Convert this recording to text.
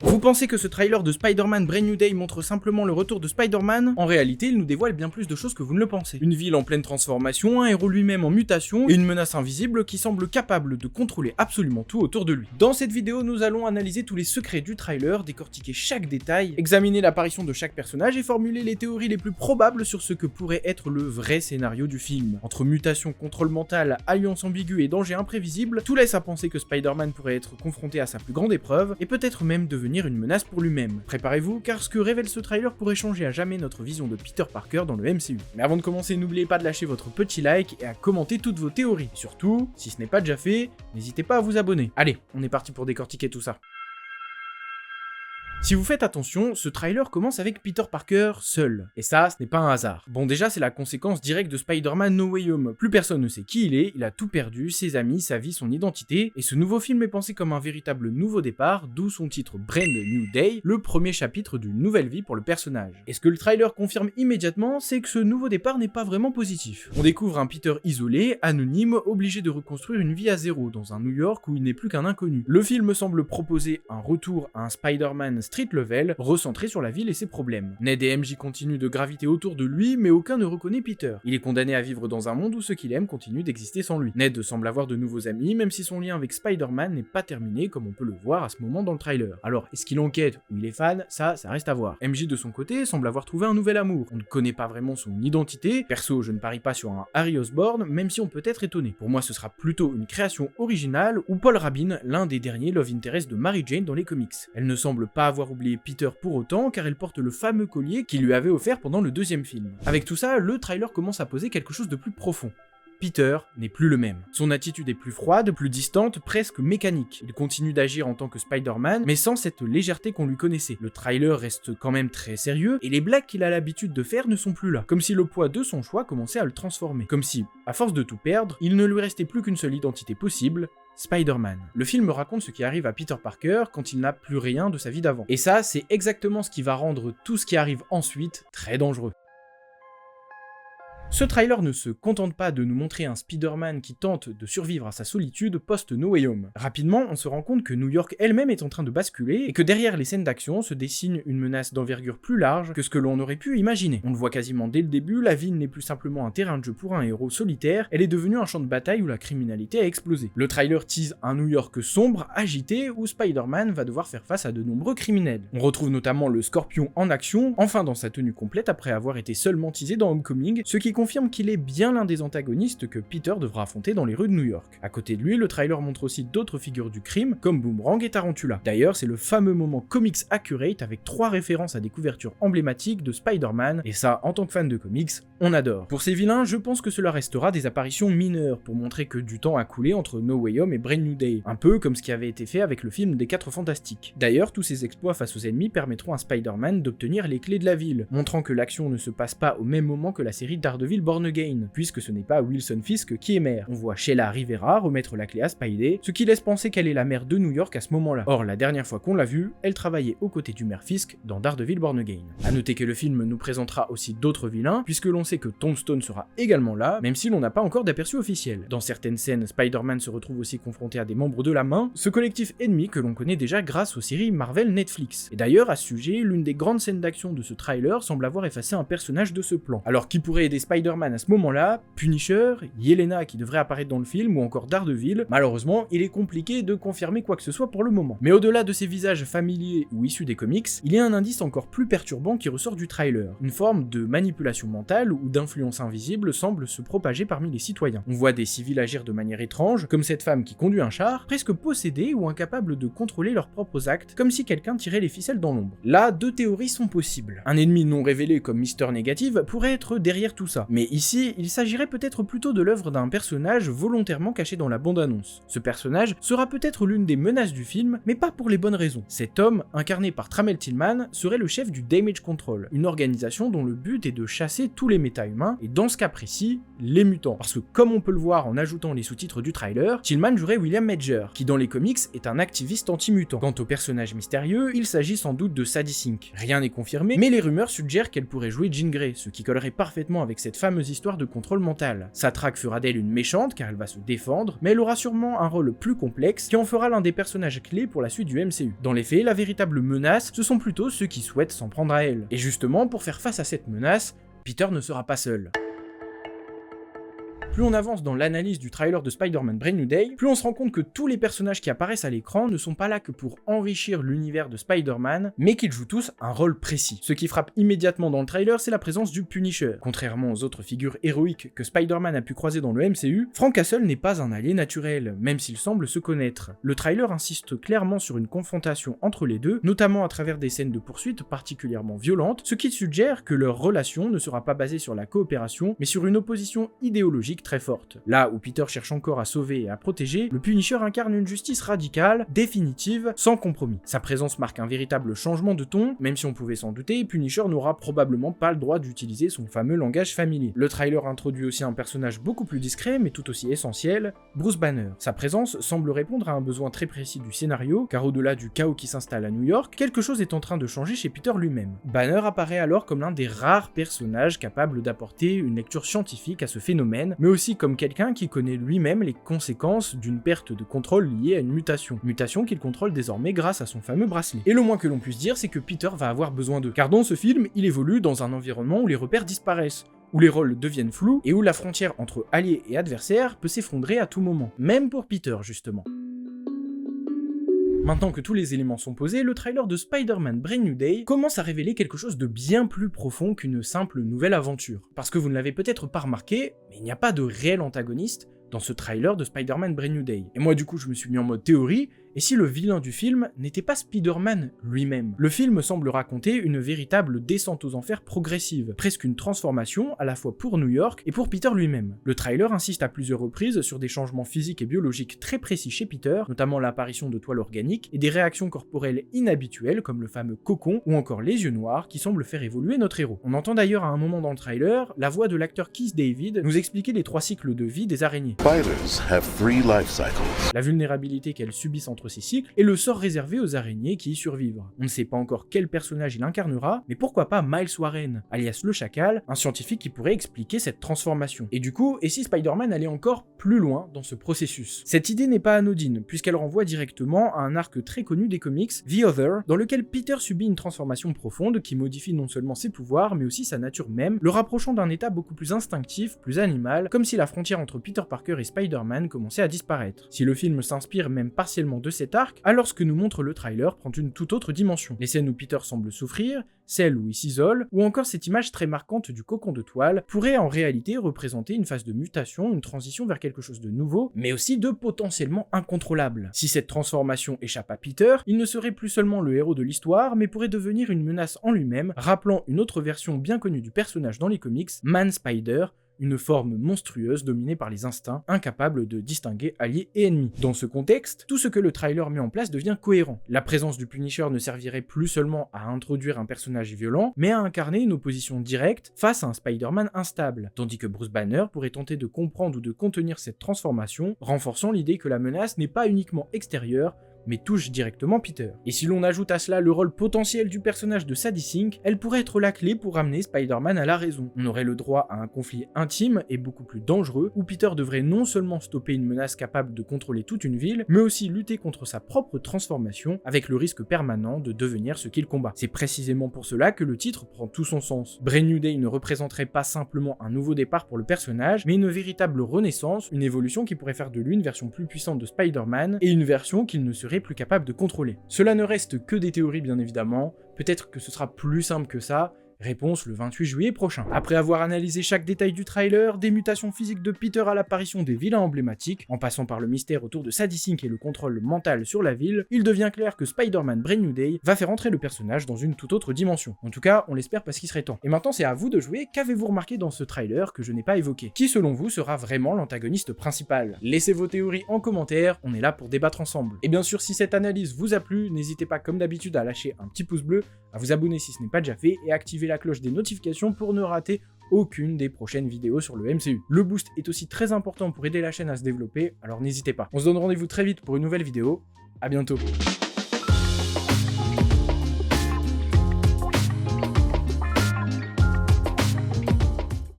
Vous pensez que ce trailer de Spider-Man Brand New Day montre simplement le retour de Spider-Man? En réalité, il nous dévoile bien plus de choses que vous ne le pensez. Une ville en pleine transformation, un héros lui-même en mutation, et une menace invisible qui semble capable de contrôler absolument tout autour de lui. Dans cette vidéo, nous allons analyser tous les secrets du trailer, décortiquer chaque détail, examiner l'apparition de chaque personnage et formuler les théories les plus probables sur ce que pourrait être le vrai scénario du film. Entre mutation, contrôle mental, alliance ambiguë et danger imprévisible, tout laisse à penser que Spider-Man pourrait être confronté à sa plus grande épreuve, et peut-être même devenir une menace pour lui-même. Préparez-vous, car ce que révèle ce trailer pourrait changer à jamais notre vision de Peter Parker dans le MCU. Mais avant de commencer, n'oubliez pas de lâcher votre petit like et à commenter toutes vos théories. Surtout, si ce n'est pas déjà fait, n'hésitez pas à vous abonner. Allez, on est parti pour décortiquer tout ça. Si vous faites attention, ce trailer commence avec Peter Parker seul. Et ça, ce n'est pas un hasard. Bon, déjà, c'est la conséquence directe de Spider-Man No Way Home. Plus personne ne sait qui il a tout perdu, ses amis, sa vie, son identité, et ce nouveau film est pensé comme un véritable nouveau départ, d'où son titre Brand New Day, le premier chapitre d'une nouvelle vie pour le personnage. Et ce que le trailer confirme immédiatement, c'est que ce nouveau départ n'est pas vraiment positif. On découvre un Peter isolé, anonyme, obligé de reconstruire une vie à zéro dans un New York où il n'est plus qu'un inconnu. Le film semble proposer un retour à un Spider-Man street level, recentré sur la ville et ses problèmes. Ned et MJ continuent de graviter autour de lui, mais aucun ne reconnaît Peter. Il est condamné à vivre dans un monde où ceux qu'il aime continuent d'exister sans lui. Ned semble avoir de nouveaux amis, même si son lien avec Spider-Man n'est pas terminé, comme on peut le voir à ce moment dans le trailer. Alors, est-ce qu'il enquête ou il est fan? Ça reste à voir. MJ de son côté semble avoir trouvé un nouvel amour. On ne connaît pas vraiment son identité. Perso, je ne parie pas sur un Harry Osborn, même si on peut être étonné. Pour moi, ce sera plutôt une création originale, ou Paul Rabin, l'un des derniers love interest de Mary Jane dans les comics. Elle ne semble pas avoir oublié Peter pour autant, car elle porte le fameux collier qu'il lui avait offert pendant le deuxième film. Avec tout ça, le trailer commence à poser quelque chose de plus profond. Peter n'est plus le même. Son attitude est plus froide, plus distante, presque mécanique. Il continue d'agir en tant que Spider-Man, mais sans cette légèreté qu'on lui connaissait. Le trailer reste quand même très sérieux, et les blagues qu'il a l'habitude de faire ne sont plus là. Comme si le poids de son choix commençait à le transformer. Comme si, à force de tout perdre, il ne lui restait plus qu'une seule identité possible, Spider-Man. Le film raconte ce qui arrive à Peter Parker quand il n'a plus rien de sa vie d'avant. Et ça, c'est exactement ce qui va rendre tout ce qui arrive ensuite très dangereux. Ce trailer ne se contente pas de nous montrer un Spider-Man qui tente de survivre à sa solitude post-No Way Home. Rapidement, on se rend compte que New York elle-même est en train de basculer et que derrière les scènes d'action se dessine une menace d'envergure plus large que ce que l'on aurait pu imaginer. On le voit quasiment dès le début, la ville n'est plus simplement un terrain de jeu pour un héros solitaire, elle est devenue un champ de bataille où la criminalité a explosé. Le trailer tease un New York sombre, agité, où Spider-Man va devoir faire face à de nombreux criminels. On retrouve notamment le Scorpion en action, enfin dans sa tenue complète après avoir été seulement teasé dans Homecoming, ce qui confirme qu'il est bien l'un des antagonistes que Peter devra affronter dans les rues de New York. À côté de lui, le trailer montre aussi d'autres figures du crime, comme Boomerang et Tarantula. D'ailleurs, c'est le fameux moment comics accurate avec 3 références à des couvertures emblématiques de Spider-Man, et ça, en tant que fan de comics, on adore. Pour ces vilains, je pense que cela restera des apparitions mineures, pour montrer que du temps a coulé entre No Way Home et Brand New Day, un peu comme ce qui avait été fait avec le film des 4 Fantastiques. D'ailleurs, tous ces exploits face aux ennemis permettront à Spider-Man d'obtenir les clés de la ville, montrant que l'action ne se passe pas au même moment que la série Daredevil Born Again, puisque ce n'est pas Wilson Fisk qui est maire. On voit Sheila Rivera remettre la clé à Spidey, ce qui laisse penser qu'elle est la maire de New York à ce moment-là. Or, la dernière fois qu'on l'a vue, elle travaillait aux côtés du maire Fisk dans Daredevil Born Again. A noter que le film nous présentera aussi d'autres vilains, puisque l'on sait que Tombstone sera également là, même si l'on n'a pas encore d'aperçu officiel. Dans certaines scènes, Spider-Man se retrouve aussi confronté à des membres de la Main, ce collectif ennemi que l'on connaît déjà grâce aux séries Marvel Netflix. Et d'ailleurs, à ce sujet, l'une des grandes scènes d'action de ce trailer semble avoir effacé un personnage de ce plan. Alors qui pourrait aider Spider-Man à ce moment-là? Punisher, Yelena qui devrait apparaître dans le film ou encore Daredevil, malheureusement il est compliqué de confirmer quoi que ce soit pour le moment. Mais au-delà de ces visages familiers ou issus des comics, il y a un indice encore plus perturbant qui ressort du trailer. Une forme de manipulation mentale ou d'influence invisible semble se propager parmi les citoyens. On voit des civils agir de manière étrange, comme cette femme qui conduit un char, presque possédés ou incapables de contrôler leurs propres actes, comme si quelqu'un tirait les ficelles dans l'ombre. Là, 2 théories sont possibles. Un ennemi non révélé comme Mister Négative pourrait être derrière tout ça, mais ici, il s'agirait peut-être plutôt de l'œuvre d'un personnage volontairement caché dans la bande-annonce. Ce personnage sera peut-être l'une des menaces du film, mais pas pour les bonnes raisons. Cet homme, incarné par Tramel Tillman, serait le chef du Damage Control, une organisation dont le but est de chasser tous les méta-humains, et dans ce cas précis, les mutants. Parce que comme on peut le voir en ajoutant les sous-titres du trailer, Tillman jouerait William Major, qui dans les comics est un activiste anti-mutant. Quant au personnage mystérieux, il s'agit sans doute de Sadie Sink. Rien n'est confirmé, mais les rumeurs suggèrent qu'elle pourrait jouer Jean Grey, ce qui collerait parfaitement avec cette fameuse histoire de contrôle mental. Sa traque fera d'elle une méchante car elle va se défendre, mais elle aura sûrement un rôle plus complexe qui en fera l'un des personnages clés pour la suite du MCU. Dans les faits, la véritable menace, ce sont plutôt ceux qui souhaitent s'en prendre à elle. Et justement, pour faire face à cette menace, Peter ne sera pas seul. Plus on avance dans l'analyse du trailer de Spider-Man Brand New Day, plus on se rend compte que tous les personnages qui apparaissent à l'écran ne sont pas là que pour enrichir l'univers de Spider-Man, mais qu'ils jouent tous un rôle précis. Ce qui frappe immédiatement dans le trailer, c'est la présence du Punisher. Contrairement aux autres figures héroïques que Spider-Man a pu croiser dans le MCU, Frank Castle n'est pas un allié naturel, même s'il semble se connaître. Le trailer insiste clairement sur une confrontation entre les deux, notamment à travers des scènes de poursuite particulièrement violentes, ce qui suggère que leur relation ne sera pas basée sur la coopération, mais sur une opposition idéologique très forte. Là où Peter cherche encore à sauver et à protéger, le Punisher incarne une justice radicale, définitive, sans compromis. Sa présence marque un véritable changement de ton, même si on pouvait s'en douter, Punisher n'aura probablement pas le droit d'utiliser son fameux langage familier. Le trailer introduit aussi un personnage beaucoup plus discret, mais tout aussi essentiel, Bruce Banner. Sa présence semble répondre à un besoin très précis du scénario, car au-delà du chaos qui s'installe à New York, quelque chose est en train de changer chez Peter lui-même. Banner apparaît alors comme l'un des rares personnages capables d'apporter une lecture scientifique à ce phénomène, mais aussi comme quelqu'un qui connaît lui-même les conséquences d'une perte de contrôle liée à une mutation qu'il contrôle désormais grâce à son fameux bracelet. Et le moins que l'on puisse dire, c'est que Peter va avoir besoin d'eux, car dans ce film, il évolue dans un environnement où les repères disparaissent, où les rôles deviennent flous et où la frontière entre alliés et adversaires peut s'effondrer à tout moment, même pour Peter justement. Maintenant que tous les éléments sont posés, le trailer de Spider-Man Brand New Day commence à révéler quelque chose de bien plus profond qu'une simple nouvelle aventure. Parce que vous ne l'avez peut-être pas remarqué, mais il n'y a pas de réel antagoniste dans ce trailer de Spider-Man Brand New Day. Et moi du coup je me suis mis en mode théorie, et si le vilain du film n'était pas Spider-Man lui-même? Le film semble raconter une véritable descente aux enfers progressive, presque une transformation à la fois pour New York et pour Peter lui-même. Le trailer insiste à plusieurs reprises sur des changements physiques et biologiques très précis chez Peter, notamment l'apparition de toiles organiques et des réactions corporelles inhabituelles comme le fameux cocon ou encore les yeux noirs qui semblent faire évoluer notre héros. On entend d'ailleurs à un moment dans le trailer la voix de l'acteur Keith David nous expliquer les 3 cycles de vie des araignées. Spiders have 3 life cycles. La vulnérabilité qu'elles subissent entre ces cycles et le sort réservé aux araignées qui y survivent. On ne sait pas encore quel personnage il incarnera, mais pourquoi pas Miles Warren, alias le Chacal, un scientifique qui pourrait expliquer cette transformation. Et du coup, et si Spider-Man allait encore plus loin dans ce processus? Cette idée n'est pas anodine, puisqu'elle renvoie directement à un arc très connu des comics, The Other, dans lequel Peter subit une transformation profonde qui modifie non seulement ses pouvoirs, mais aussi sa nature même, le rapprochant d'un état beaucoup plus instinctif, plus animal, comme si la frontière entre Peter Parker et Spider-Man commençait à disparaître. Si le film s'inspire même partiellement de cet arc, alors ce que nous montre le trailer prend une toute autre dimension. Les scènes où Peter semble souffrir, celles où il s'isole, ou encore cette image très marquante du cocon de toile, pourrait en réalité représenter une phase de mutation, une transition vers quelque chose de nouveau, mais aussi de potentiellement incontrôlable. Si cette transformation échappe à Peter, il ne serait plus seulement le héros de l'histoire, mais pourrait devenir une menace en lui-même, rappelant une autre version bien connue du personnage dans les comics, Man Spider, une forme monstrueuse dominée par les instincts, incapable de distinguer alliés et ennemis. Dans ce contexte, tout ce que le trailer met en place devient cohérent. La présence du Punisher ne servirait plus seulement à introduire un personnage violent, mais à incarner une opposition directe face à un Spider-Man instable, tandis que Bruce Banner pourrait tenter de comprendre ou de contenir cette transformation, renforçant l'idée que la menace n'est pas uniquement extérieure, mais touche directement Peter. Et si l'on ajoute à cela le rôle potentiel du personnage de Sadie Sink, elle pourrait être la clé pour ramener Spider-Man à la raison. On aurait le droit à un conflit intime et beaucoup plus dangereux, où Peter devrait non seulement stopper une menace capable de contrôler toute une ville, mais aussi lutter contre sa propre transformation, avec le risque permanent de devenir ce qu'il combat. C'est précisément pour cela que le titre prend tout son sens. Brand New Day ne représenterait pas simplement un nouveau départ pour le personnage, mais une véritable renaissance, une évolution qui pourrait faire de lui une version plus puissante de Spider-Man, et une version qu'il ne serait plus capable de contrôler. Cela ne reste que des théories bien évidemment, peut-être que ce sera plus simple que ça. Réponse le 28 juillet prochain. Après avoir analysé chaque détail du trailer, des mutations physiques de Peter à l'apparition des vilains emblématiques, en passant par le mystère autour de Sadie Sink et le contrôle mental sur la ville, il devient clair que Spider-Man Brand New Day va faire entrer le personnage dans une toute autre dimension. En tout cas, on l'espère parce qu'il serait temps. Et maintenant c'est à vous de jouer, qu'avez-vous remarqué dans ce trailer que je n'ai pas évoqué? Qui selon vous sera vraiment l'antagoniste principal? Laissez vos théories en commentaire, on est là pour débattre ensemble. Et bien sûr, si cette analyse vous a plu, n'hésitez pas comme d'habitude à lâcher un petit pouce bleu, à vous abonner si ce n'est pas déjà fait, et à activer la cloche des notifications pour ne rater aucune des prochaines vidéos sur le MCU. Le boost est aussi très important pour aider la chaîne à se développer, alors n'hésitez pas. On se donne rendez-vous très vite pour une nouvelle vidéo, à bientôt.